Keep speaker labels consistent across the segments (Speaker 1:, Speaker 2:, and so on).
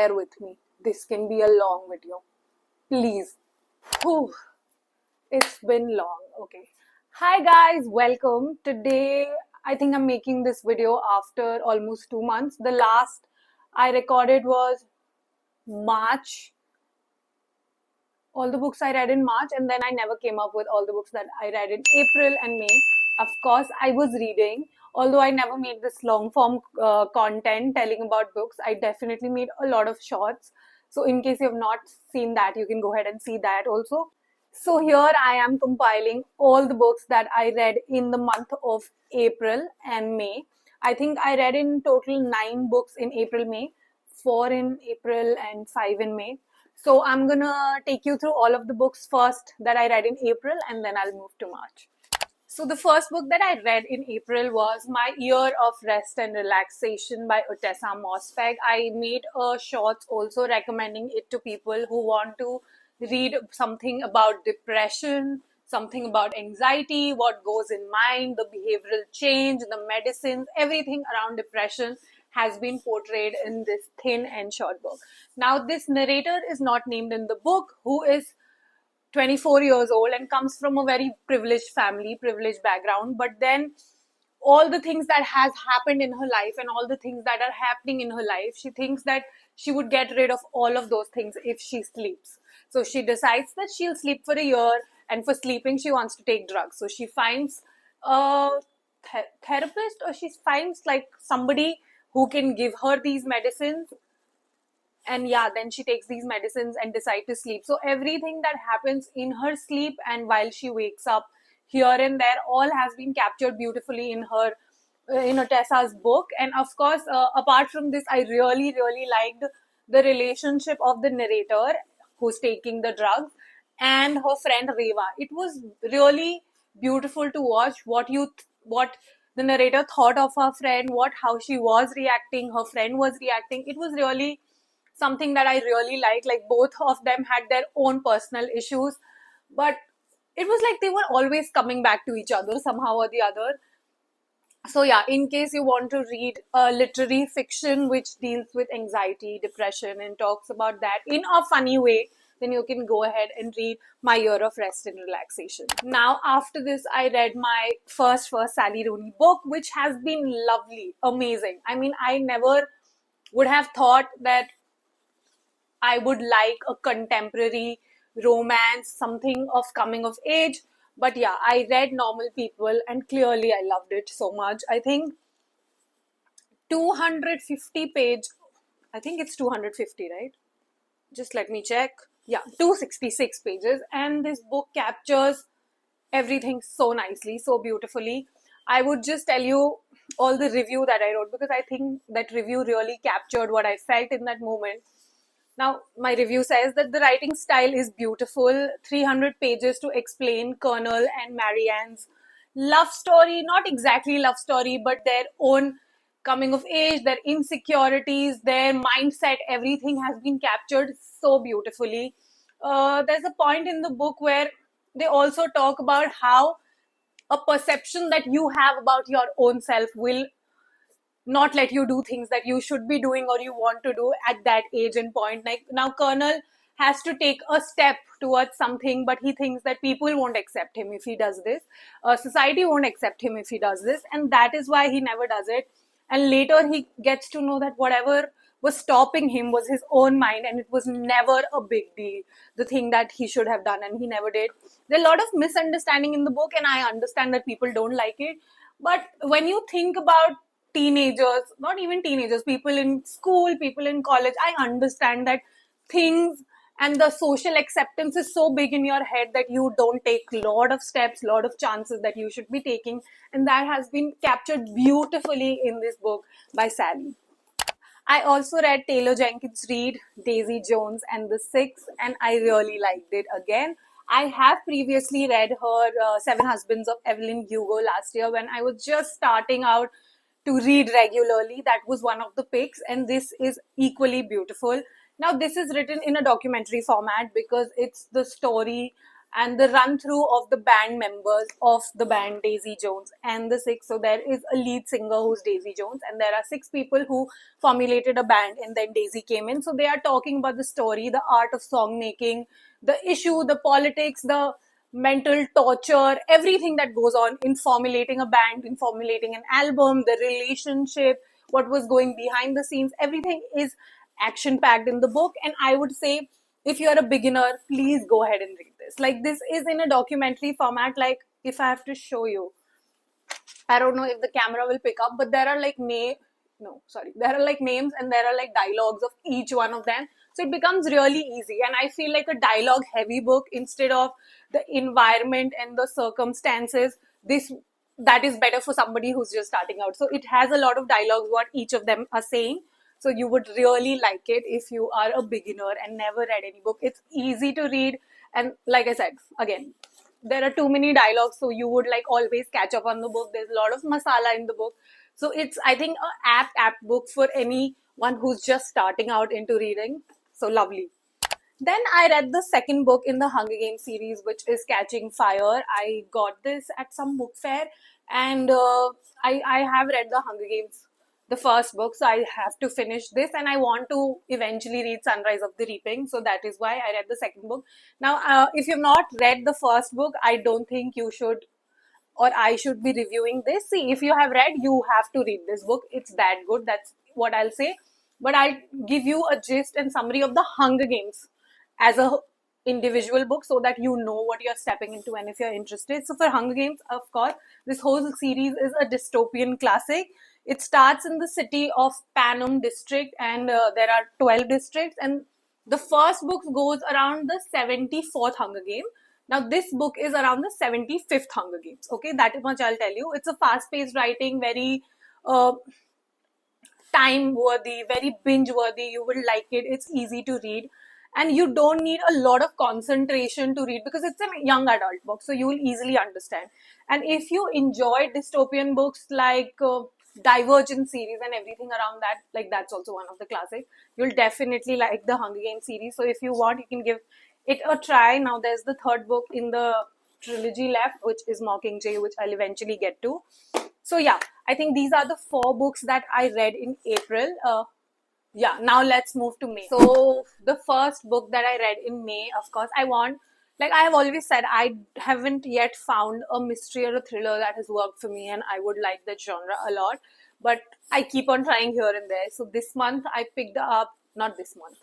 Speaker 1: bear with me. This can be a long video. Please. Whew. It's been long. Okay. Hi guys, welcome. Today, I think I'm making this video after almost 2 months. The last I recorded was March. All the books I read in March, and then I never came up with all the books that I read in April and May. Of course, I was reading. Although I never made this long form content telling about books, I definitely made a lot of shorts. So in case you have not seen that, you can go ahead and see that also. So here I am compiling all the books that I read in the month of April and May. I think I read in total 9 books in April, May, 4 in April and 5 in May. So I'm gonna take you through all of the books first that I read in April, and then I'll move to March. So the first book that I read in April was My Year of Rest and Relaxation by Ottessa Moshfegh. I made a short also recommending it to people who want to read something about depression, something about anxiety, what goes in mind, the behavioral change, the medicines, everything around depression has been portrayed in this thin and short book. Now, this narrator is not named in the book, who is 24 years old and comes from a very privileged family, privileged background. But then all the things that has happened in her life and all the things that are happening in her life, she thinks that she would get rid of all of those things if she sleeps. So she decides that she'll sleep for a year, and for sleeping, she wants to take drugs. So she finds a therapist, or she finds like somebody who can give her these medicines, and yeah, then she takes these medicines and decides to sleep. So everything that happens in her sleep and while she wakes up, here and there, all has been captured beautifully in her in Ottessa's book. And of course, apart from this, I really liked the relationship of the narrator who's taking the drugs and her friend Reva. It was really beautiful to watch what the narrator thought of her friend, how she was reacting, her friend was reacting. It was really something that I really liked. Like, both of them had their own personal issues, but it was like they were always coming back to each other somehow or the other. So yeah, in case you want to read a literary fiction which deals with anxiety, depression, and talks about that in a funny way, then you can go ahead and read My Year of Rest and Relaxation. Now, after this, I read my first Sally Rooney book, which has been lovely, amazing. I mean, I never would have thought that I would like a contemporary romance, something of coming of age. But yeah, I read Normal People and clearly I loved it so much. I think 250 page, I think it's 250, right? Just let me check. Yeah, 266 pages. And this book captures everything so nicely, so beautifully. I would just tell you all the review that I wrote, because I think that review really captured what I felt in that moment. Now, my review says that the writing style is beautiful, 300 pages to explain Colonel and Marianne's love story, not exactly love story, but their own coming of age, their insecurities, their mindset, everything has been captured so beautifully. There's a point in the book where they also talk about how a perception that you have about your own self will not let you do things that you should be doing or you want to do at that age and point. Like, now Colonel has to take a step towards something, but he thinks that people won't accept him if he does this. Society won't accept him if he does this, and that is why he never does it. And later he gets to know that whatever was stopping him was his own mind, and it was never a big deal, the thing that he should have done, and he never did. There are a lot of misunderstanding in the book, and I understand that people don't like it. But when you think about teenagers, not even teenagers, people in school, people in college, I understand that things and the social acceptance is so big in your head that you don't take a lot of steps, lot of chances that you should be taking. And that has been captured beautifully in this book by Sally. I also read Taylor Jenkins Reid, Daisy Jones and the Six, and I really liked it again. I have previously read her Seven Husbands of Evelyn Hugo last year when I was just starting out to read regularly. That was one of the picks, and this is equally beautiful. Now, this is written in a documentary format because it's the story and the run through of the band members of the band Daisy Jones and the six. So there is a lead singer who's Daisy Jones, and there are six people who formulated a band, and then Daisy came in. So they are talking about the story, the art of song making, the issue, the politics, the mental torture, everything that goes on in formulating a band, in formulating an album, the relationship, what was going behind the scenes, everything is action packed in the book. And I would say, if you're a beginner, please go ahead and read this. Like, this is in a documentary format. Like, if I have to show you, I don't know if the camera will pick up, but there are like there are like names and there are like dialogues of each one of them. So it becomes really easy. And I feel like a dialogue heavy book instead of the environment and the circumstances. That is better for somebody who's just starting out. So it has a lot of dialogues, what each of them are saying. So you would really like it if you are a beginner and never read any book. It's easy to read. And like I said, again, there are too many dialogues, so you would like always catch up on the book. There's a lot of masala in the book. So it's, I think, a apt book for anyone who's just starting out into reading. So lovely. Then I read the second book in the Hunger Games series, which is Catching Fire. I got this at some book fair, and I have read the Hunger Games, the first book, so I have to finish this, and I want to eventually read Sunrise of the Reaping, so that is why I read the second book. Now, if you've not read the first book, I don't think you should, or I should be reviewing this. See, if you have read, you have to read this book. It's that good. That's what I'll say. But I'll give you a gist and summary of the Hunger Games as a individual book so that you know what you're stepping into and if you're interested. So for Hunger Games, of course, this whole series is a dystopian classic. It starts in the city of Panem district, and there are 12 districts, and the first book goes around the 74th Hunger Game. Now, this book is around the 75th Hunger Games. Okay, that much I'll tell you. It's a fast-paced writing, very time-worthy, very binge-worthy. You will like it. It's easy to read. And you don't need a lot of concentration to read because it's a young adult book, so you will easily understand. And if you enjoy dystopian books like Divergent series and everything around that, like that's also one of the classics, you'll definitely like the Hunger Games series. So if you want, you can give it a try. Now there's the third book in the trilogy left, which is Mockingjay, which I'll eventually get to. So yeah, I think these are the 4 books that I read in April. Yeah, now let's move to May. So the first book that I read in May, of course, like I have always said, I haven't yet found a mystery or a thriller that has worked for me, and I would like that genre a lot. But I keep on trying here and there. So this month I picked up, not this month,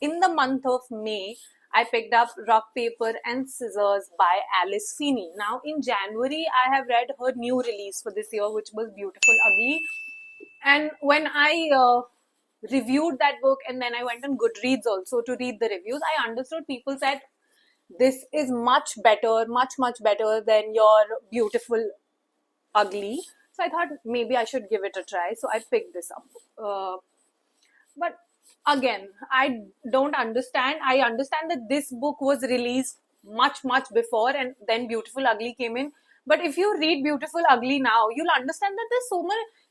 Speaker 1: in the month of May, I picked up Rock, Paper and Scissors by Alice Feeney. Now in January, I have read her new release for this year, which was Beautiful Ugly. And when I reviewed that book and then I went on Goodreads also to read the reviews, I understood people said this is much better, much better than your Beautiful Ugly. So I thought maybe I should give it a try. So I picked this up. But again, I don't understand. I understand that this book was released much before and then Beautiful Ugly came in. But if you read Beautiful Ugly now, you'll understand that there's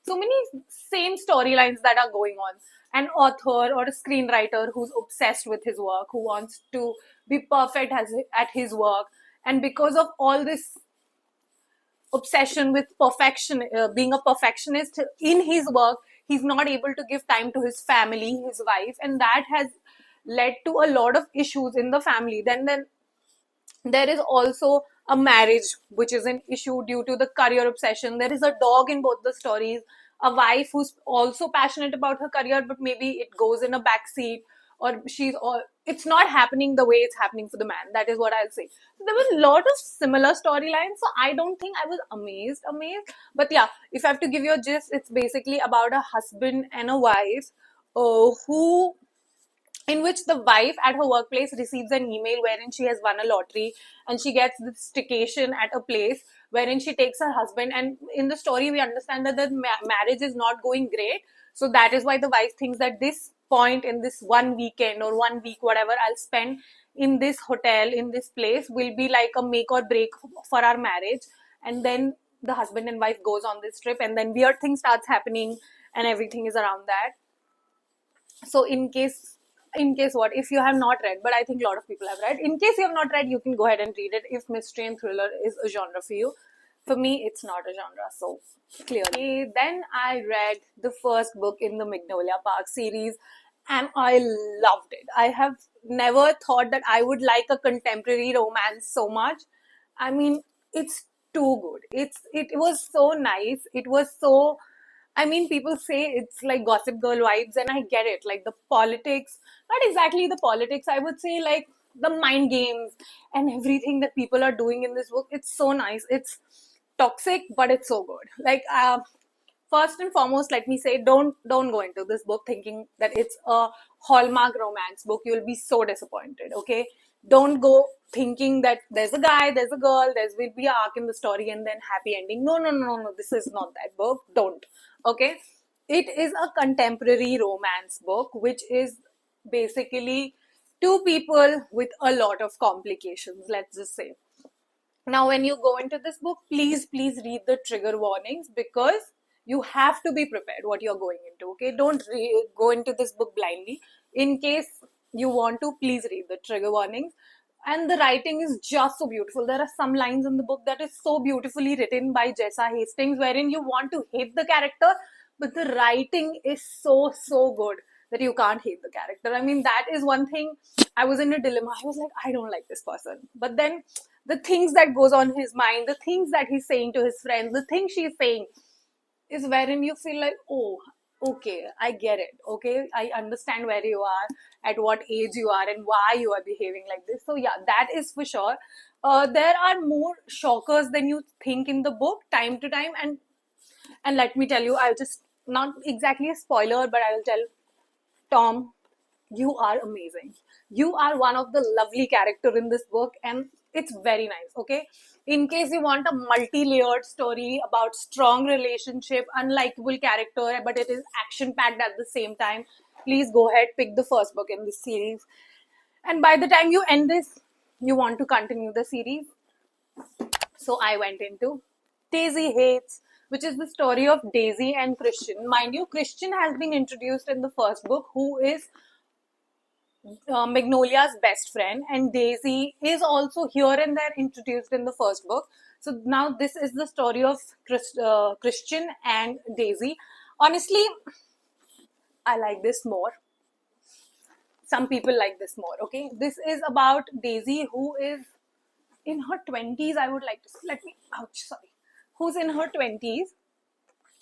Speaker 1: so many same storylines that are going on. An author or a screenwriter who's obsessed with his work, who wants to be perfect at his work, and because of all this obsession with perfection, being a perfectionist in his work, he's not able to give time to his family, his wife, and that has led to a lot of issues in the family. Then there is also a marriage which is an issue due to the career obsession. There is a dog in both the stories, a wife who's also passionate about her career, but maybe it goes in a backseat, or it's not happening the way it's happening for the man. That is what I'll say. So there was a lot of similar storylines, so I don't think I was amazed. But yeah, if I have to give you a gist, it's basically about a husband and a wife who in which the wife at her workplace receives an email wherein she has won a lottery, and she gets this staycation at a place wherein she takes her husband. And in the story, we understand that the marriage is not going great. So that is why the wife thinks that this point in this one weekend or 1 week, whatever I'll spend in this hotel, in this place, will be like a make or break for our marriage. And then the husband and wife goes on this trip, and then weird things starts happening, and everything is around that. So in case in case what, if you have not read, but I think a lot of people have read. In case you have not read, you can go ahead and read it if mystery and thriller is a genre for you. For me, it's not a genre, so clearly. Then I read the first book in the Magnolia Park series and I loved it. I have never thought that I would like a contemporary romance so much. I mean, it's too good. It was so nice. It was so, I mean, people say it's like Gossip Girl vibes, and I get it. Like the politics, not exactly the politics, I would say like the mind games and everything that people are doing in this book. It's so nice. It's toxic, but it's so good. Like, first and foremost, let me say, don't go into this book thinking that it's a Hallmark romance book. You'll be so disappointed. Okay, don't go thinking that there's a guy, there's a girl, there will be an arc in the story and then happy ending. No, no, no, no, no. This is not that book. Don't. Okay, it is a contemporary romance book, which is basically two people with a lot of complications. Let's just say. Now, when you go into this book, please read the trigger warnings, because you have to be prepared what you're going into. Okay, don't go into this book blindly. In case you want to, please read the trigger warnings. And the writing is just so beautiful. There are some lines in the book that is so beautifully written by Jessa Hastings, wherein you want to hate the character, but the writing is so good that you can't hate the character. I mean, that is one thing. I was in a dilemma. I was like, I don't like this person. But then the things that goes on his mind, the things that he's saying to his friends, the things she's saying, is wherein you feel like, oh, okay, I get it. Okay, I understand where you are, at what age you are, and why you are behaving like this. So yeah, that is for sure. There are more shockers than you think in the book, time to time, and let me tell you, I'll just, not exactly a spoiler, but I will tell Tom, you are amazing. You are one of the lovely character in this book, and it's very nice. Okay, in case you want a multi-layered story about strong relationship, unlikable character, but it is action-packed at the same time, please go ahead, pick the first book in this series. And by the time you end this, you want to continue the series. So I went into Daisy Hates, which is the story of Daisy and Christian. Mind you, Christian has been introduced in the first book, who is Magnolia's best friend, and Daisy is also here and there introduced in the first book. So now this is the story of Christian and Daisy. Honestly, I like this more. Some people like this more. Okay, this is about Daisy, who is in her 20s. I would like to let me ouch, sorry, who's in her 20s,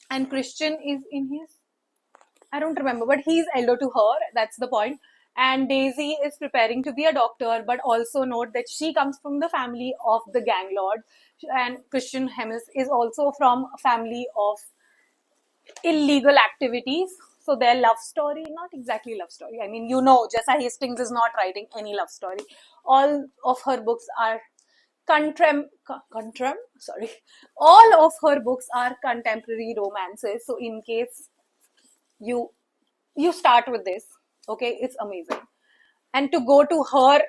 Speaker 1: and Christian is in his, I don't remember, but he's elder to her. That's the point. And Daisy is preparing to be a doctor, but also note that she comes from the family of the gang lord, and Christian Hemis is also from a family of illegal activities. So their love story, not exactly love story. I mean, you know, Jessa Hastings is not writing any love story. All of her books are sorry. All of her books are contemporary romances. So in case you start with this, okay, it's amazing. And to go to her,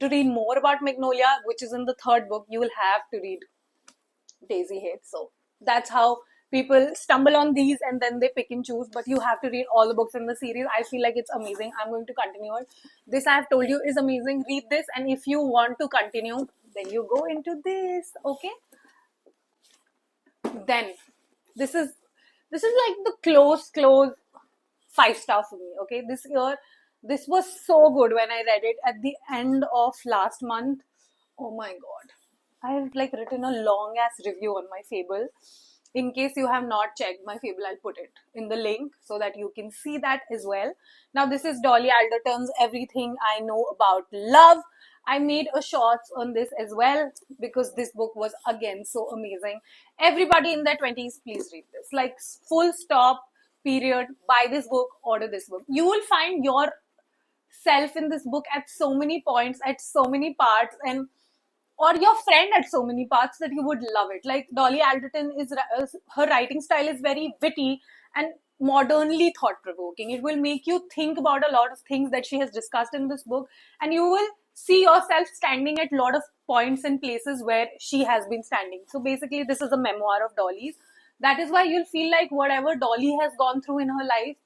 Speaker 1: to read more about Magnolia, which is in the third book, you will have to read Daisy Hates. So that's how people stumble on these and then they pick and choose, but you have to read all the books in the series. I feel like it's amazing. I'm going to continue it. This I have told you is amazing. Read this, and if you want to continue, then you go into this. Okay, then this is like the close 5-star for me. Okay, this year, this was so good when I read it at the end of last month. Oh my god, I have like written a long ass review on my Fable. In case you have not checked my Fable, I'll put it in the link so that you can see that as well. Now this is Dolly Alderton's Everything I Know About Love. I made a shorts on this as well because this book was again so amazing. Everybody in their 20s, please read this. Like, full stop, period. Buy this book, order this book. You will find yourself in this book at so many points, at so many parts, and or your friend at so many parts that you would love it. Like, Dolly Alderton is, her writing style is very witty and modernly thought-provoking. It will make you think about a lot of things that she has discussed in this book, and you will see yourself standing at a lot of points and places where she has been standing. So basically, this is a memoir of Dolly's. That is why you'll feel like whatever Dolly has gone through in her life,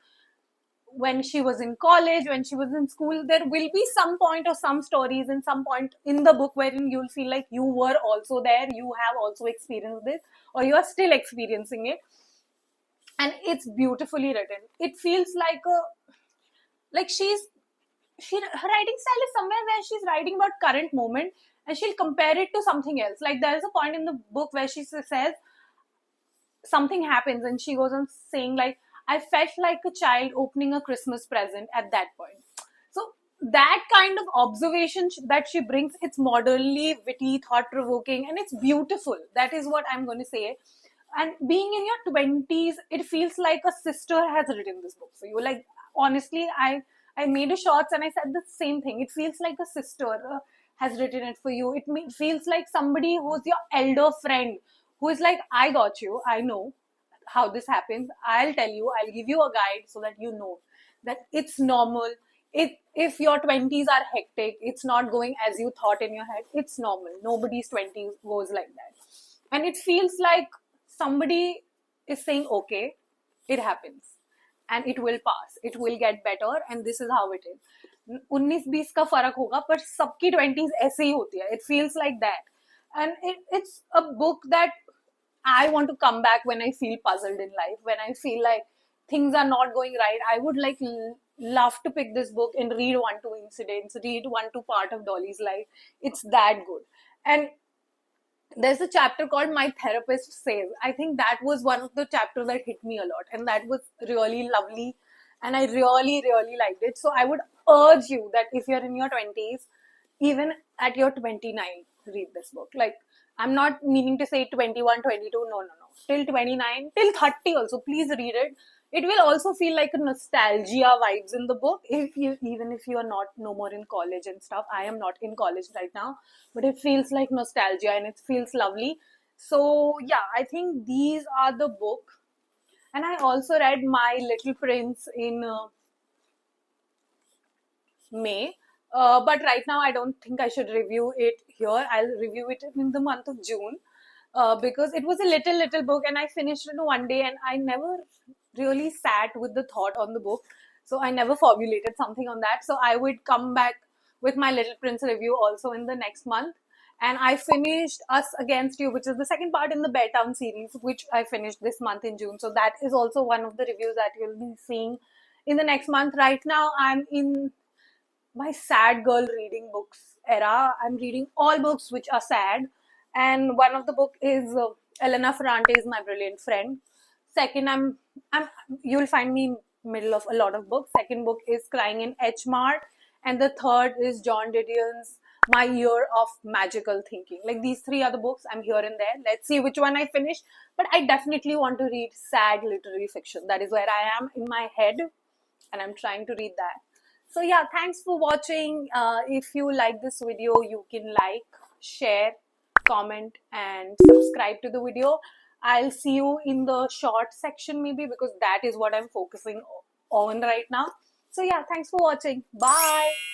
Speaker 1: when she was in college, when she was in school. There will be some point or some stories in some point in the book wherein you'll feel like you were also there, you have also experienced this, or you are still experiencing it. And it's beautifully written. It feels like her writing style is somewhere where she's writing about current moment and she'll compare it to something else. Like there is a point in the book where she says something happens and she goes on saying like, I felt like a child opening a Christmas present at that point. So that kind of observation that she brings, it's moderately witty, thought-provoking, and it's beautiful. That is what I'm going to say. And being in your 20s, it feels like a sister has written this book for you. Like, honestly, I made a shorts and I said the same thing. It feels like a sister has written it for you. It feels like somebody who's your elder friend who is like, I got you. I know how this happens. I'll tell you. I'll give you a guide so that you know that it's normal. If your 20s are hectic, it's not going as you thought in your head, it's normal. Nobody's 20s goes like that. And it feels like somebody is saying, okay, it happens and it will pass, it will get better, and this is how it is. 19-20 का फर्क होगा पर सबकी 20s ऐसे ही होती है. It feels like that. And it's a book that I want to come back when I feel puzzled in life, when I feel like things are not going right. I would like love to pick this book and read one, two incidents, read one, two part of Dolly's life. It's that good. And there's a chapter called My Therapist Says. I think that was one of the chapters that hit me a lot, and that was really lovely, and I really, really liked it. So I would urge you that if you're in your 20s, even at your 29, read this book. Like, I'm not meaning to say 21, 22, no, no, no. Till 29, till 30 also, please read it. It will also feel like a nostalgia vibes in the book. Even if you are not no more in college and stuff. I am not in college right now, but it feels like nostalgia and it feels lovely. So yeah, I think these are the book. And I also read My Little Prince in May. But right now, I don't think I should review it here. I'll review it in the month of June because it was a little book and I finished it in one day and I never really sat with the thought on the book. So I never formulated something on that. So I would come back with my Little Prince review also in the next month. And I finished Us Against You, which is the second part in the Bear Town series, which I finished this month in June. So that is also one of the reviews that you'll be seeing in the next month. Right now, I'm in my sad girl reading books era. I'm reading all books which are sad, and one of the book is Elena Ferrante is My Brilliant Friend. Second, I'm you'll find me in middle of a lot of books. Second book is Crying in H Mart, and the third is John Didion's My Year of Magical Thinking. Like these three are the books. I'm here and there. Let's see which one I finish. But I definitely want to read sad literary fiction. That is where I am in my head, and I'm trying to read that. So yeah, thanks for watching. If you like this video, you can like, share, comment, and subscribe to the video. I'll see you in the short section maybe because that is what I'm focusing on right now. So yeah, thanks for watching. Bye.